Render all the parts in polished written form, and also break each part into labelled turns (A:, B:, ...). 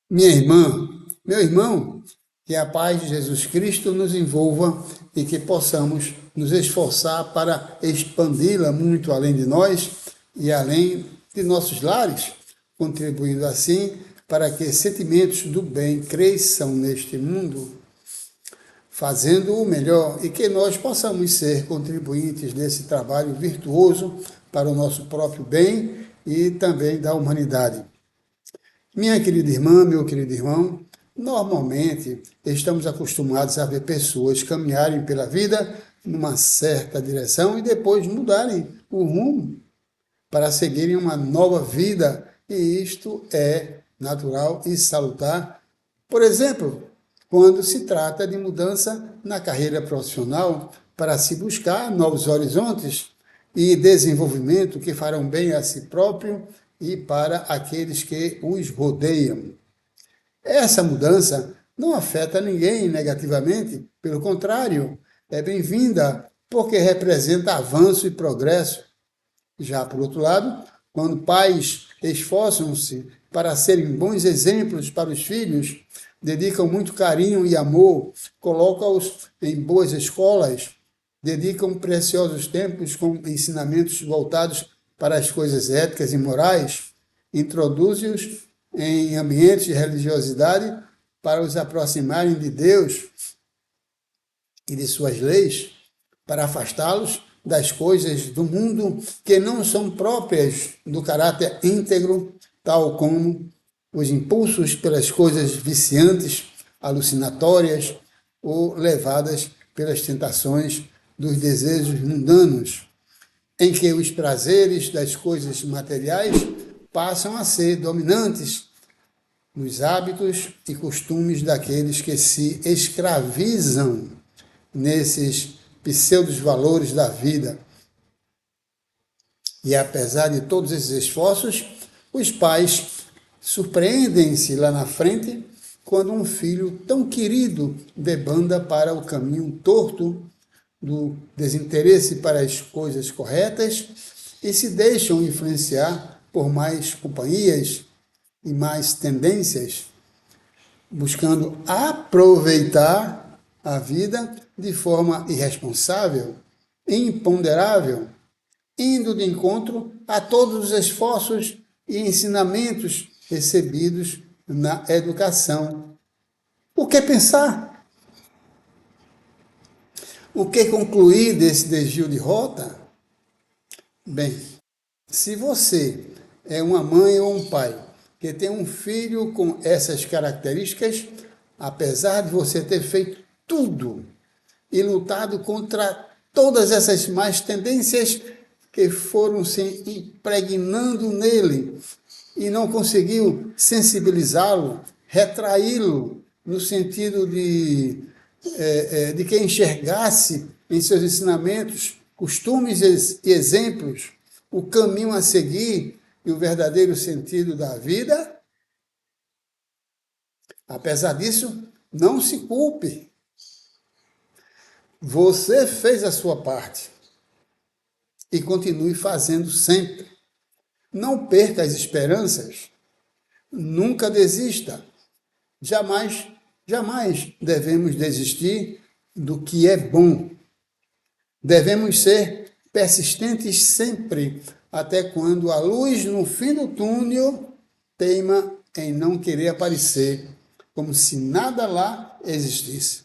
A: Minha irmã, meu irmão, que a paz de Jesus Cristo nos envolva e que possamos nos esforçar para expandi-la muito além de nós e além de nossos lares, contribuindo assim para que sentimentos do bem cresçam neste mundo, fazendo o melhor e que nós possamos ser contribuintes desse trabalho virtuoso para o nosso próprio bem e também da humanidade. Minha querida irmã, meu querido irmão, normalmente estamos acostumados a ver pessoas caminharem pela vida numa certa direção e depois mudarem o rumo para seguirem uma nova vida, e isto é natural e salutar. Por exemplo, quando se trata de mudança na carreira profissional para se buscar novos horizontes e desenvolvimento que farão bem a si próprio e para aqueles que os rodeiam. Essa mudança não afeta ninguém negativamente, pelo contrário, é bem-vinda porque representa avanço e progresso. Já por outro lado, quando pais esforçam-se para serem bons exemplos para os filhos, dedicam muito carinho e amor, colocam-os em boas escolas, dedicam preciosos tempos com ensinamentos voltados para as coisas éticas e morais, introduzem-os em ambientes de religiosidade para os aproximarem de Deus e de suas leis, para afastá-los das coisas do mundo que não são próprias do caráter íntegro, tal como os impulsos pelas coisas viciantes, alucinatórias ou levadas pelas tentações dos desejos mundanos, em que os prazeres das coisas materiais passam a ser dominantes nos hábitos e costumes daqueles que se escravizam nesses pseudos valores da vida. E apesar de todos esses esforços, os pais surpreendem-se lá na frente quando um filho tão querido debanda para o caminho torto do desinteresse para as coisas corretas e se deixam influenciar por mais companhias e mais tendências, buscando aproveitar a vida de forma irresponsável, imponderável, indo de encontro a todos os esforços e ensinamentos recebidos na educação. O que pensar? O que concluir desse desvio de rota? Bem, se você é uma mãe ou um pai que tem um filho com essas características, apesar de você ter feito tudo e lutado contra todas essas más tendências que foram se impregnando nele e não conseguiu sensibilizá-lo, retraí-lo no sentido de que enxergasse em seus ensinamentos, costumes e exemplos o caminho a seguir e o verdadeiro sentido da vida. Apesar disso, não se culpe. Você fez a sua parte e continue fazendo sempre. Não perca as esperanças. Nunca desista. Jamais, jamais devemos desistir do que é bom. Devemos ser persistentes sempre, até quando a luz no fim do túnel teima em não querer aparecer, como se nada lá existisse.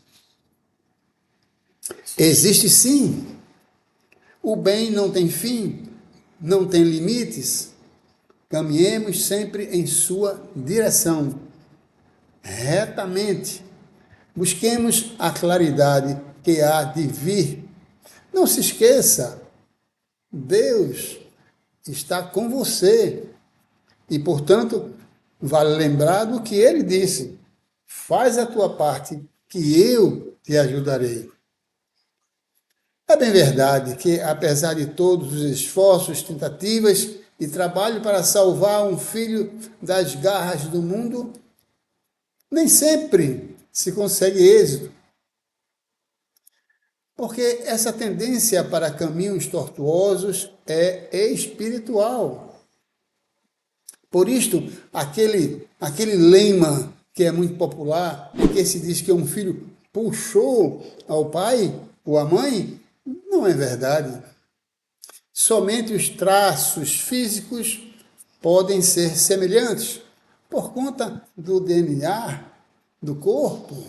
A: Existe sim. O bem não tem fim, não tem limites. Caminhemos sempre em sua direção, retamente. Busquemos a claridade que há de vir. Não se esqueça, Deus está com você e, portanto, vale lembrar do que ele disse: faz a tua parte, que eu te ajudarei. É bem verdade que, apesar de todos os esforços, tentativas e trabalho para salvar um filho das garras do mundo, nem sempre se consegue êxito. Porque essa tendência para caminhos tortuosos é espiritual. Por isto, aquele lema que é muito popular, em que se diz que um filho puxou ao pai ou à mãe, não é verdade. Somente os traços físicos podem ser semelhantes por conta do DNA do corpo.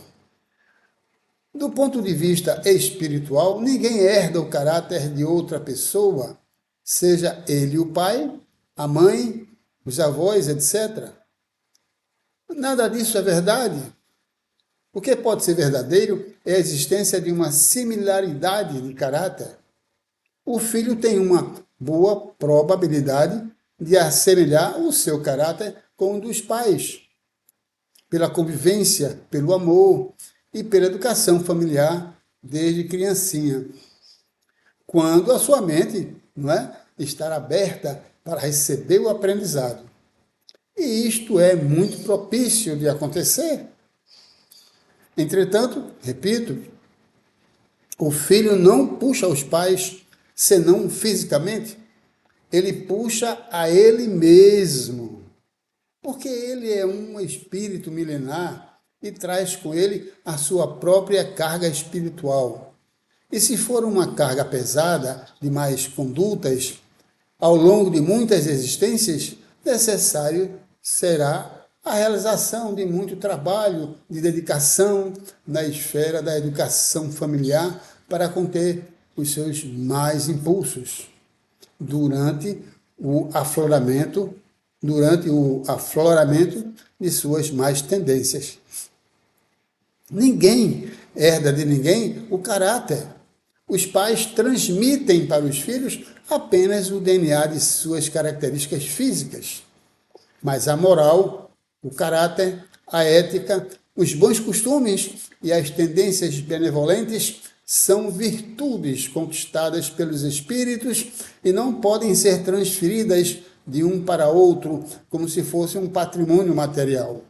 A: Do ponto de vista espiritual, ninguém herda o caráter de outra pessoa, seja ele o pai, a mãe, os avós, etc. Nada disso é verdade. O que pode ser verdadeiro é a existência de uma similaridade de caráter. O filho tem uma boa probabilidade de assemelhar o seu caráter com o dos pais, pela convivência, pelo amor e pela educação familiar desde criancinha. Quando a sua mente, não é, estar aberta para receber o aprendizado. E isto é muito propício de acontecer. Entretanto, repito, o filho não puxa os pais senão fisicamente, ele puxa a ele mesmo, porque ele é um espírito milenar e traz com ele a sua própria carga espiritual. E se for uma carga pesada de mais condutas, ao longo de muitas existências, necessário será a realização de muito trabalho, de dedicação na esfera da educação familiar para conter os seus mais impulsos durante o afloramento de suas mais tendências. Ninguém herda de ninguém o caráter. Os pais transmitem para os filhos apenas o DNA de suas características físicas. Mas a moral, o caráter, a ética, os bons costumes e as tendências benevolentes são virtudes conquistadas pelos espíritos e não podem ser transferidas de um para outro como se fosse um patrimônio material.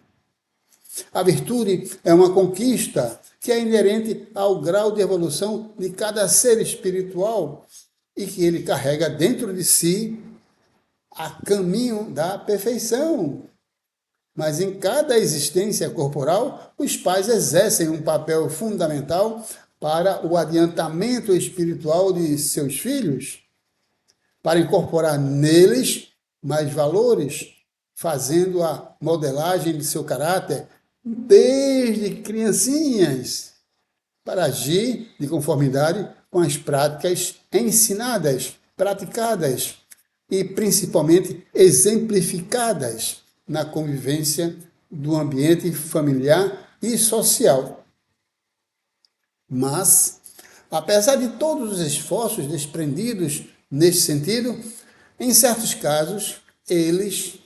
A: A virtude é uma conquista que é inerente ao grau de evolução de cada ser espiritual e que ele carrega dentro de si a caminho da perfeição. Mas em cada existência corporal, os pais exercem um papel fundamental para o adiantamento espiritual de seus filhos, para incorporar neles mais valores, fazendo a modelagem de seu caráter desde criancinhas, para agir de conformidade com as práticas ensinadas, praticadas e principalmente exemplificadas na convivência do ambiente familiar e social. Mas, apesar de todos os esforços desprendidos neste sentido, em certos casos, eles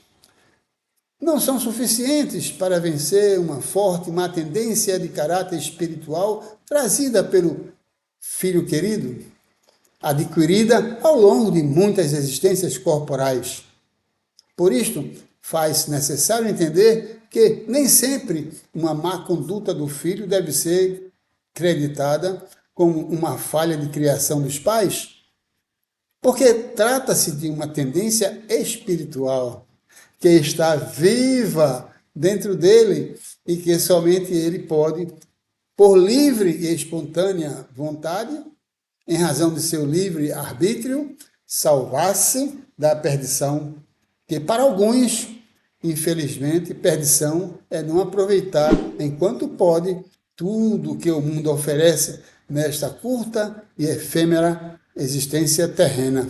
A: não são suficientes para vencer uma forte má tendência de caráter espiritual trazida pelo filho querido, adquirida ao longo de muitas existências corporais. Por isto, faz necessário entender que nem sempre uma má conduta do filho deve ser creditada como uma falha de criação dos pais, porque trata-se de uma tendência espiritual que está viva dentro dele e que somente ele pode, por livre e espontânea vontade, em razão de seu livre arbítrio, salvar-se da perdição, que para alguns, infelizmente, perdição é não aproveitar enquanto pode tudo o que o mundo oferece nesta curta e efêmera existência terrena,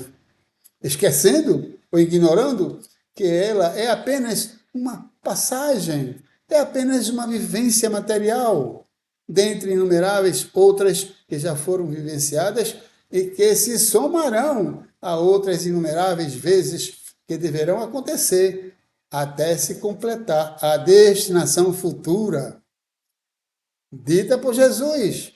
A: esquecendo ou ignorando que ela é apenas uma passagem, é apenas uma vivência material, dentre inumeráveis outras que já foram vivenciadas e que se somarão a outras inumeráveis vezes que deverão acontecer até se completar a destinação futura dita por Jesus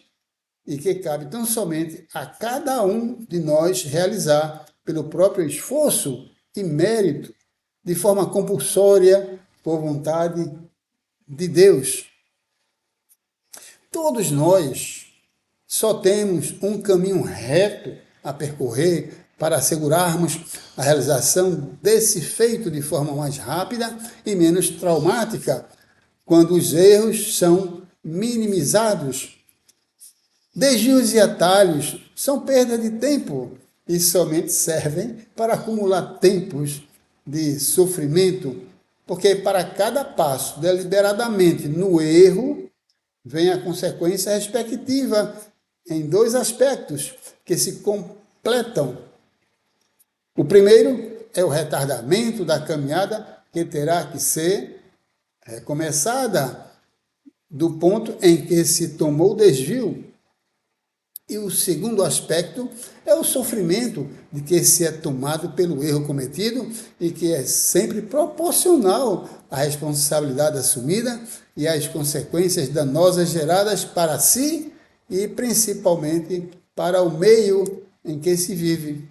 A: e que cabe tão somente a cada um de nós realizar pelo próprio esforço e mérito, de forma compulsória, por vontade de Deus. Todos nós só temos um caminho reto a percorrer para assegurarmos a realização desse feito de forma mais rápida e menos traumática, quando os erros são minimizados. Desvios e atalhos são perda de tempo e somente servem para acumular tempos de sofrimento, porque para cada passo deliberadamente no erro vem a consequência respectiva em dois aspectos que se completam. O primeiro é o retardamento da caminhada que terá que ser recomeçada do ponto em que se tomou o desvio. E o segundo aspecto é o sofrimento de que se é tomado pelo erro cometido e que é sempre proporcional à responsabilidade assumida e às consequências danosas geradas para si e principalmente para o meio em que se vive,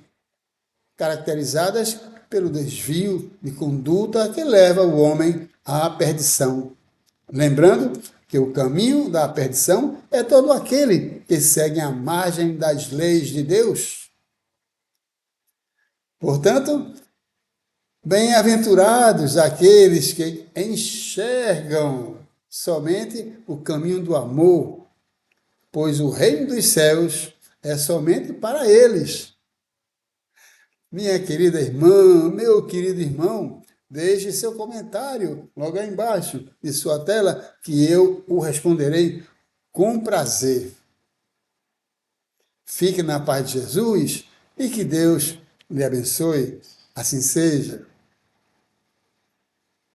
A: caracterizadas pelo desvio de conduta que leva o homem à perdição. Lembrando que o caminho da perdição é todo aquele que segue à margem das leis de Deus. Portanto, bem-aventurados aqueles que enxergam somente o caminho do amor, pois o reino dos céus é somente para eles. Minha querida irmã, meu querido irmão, deixe seu comentário logo aí embaixo de sua tela, que eu o responderei com prazer. Fique na paz de Jesus e que Deus lhe abençoe. Assim seja.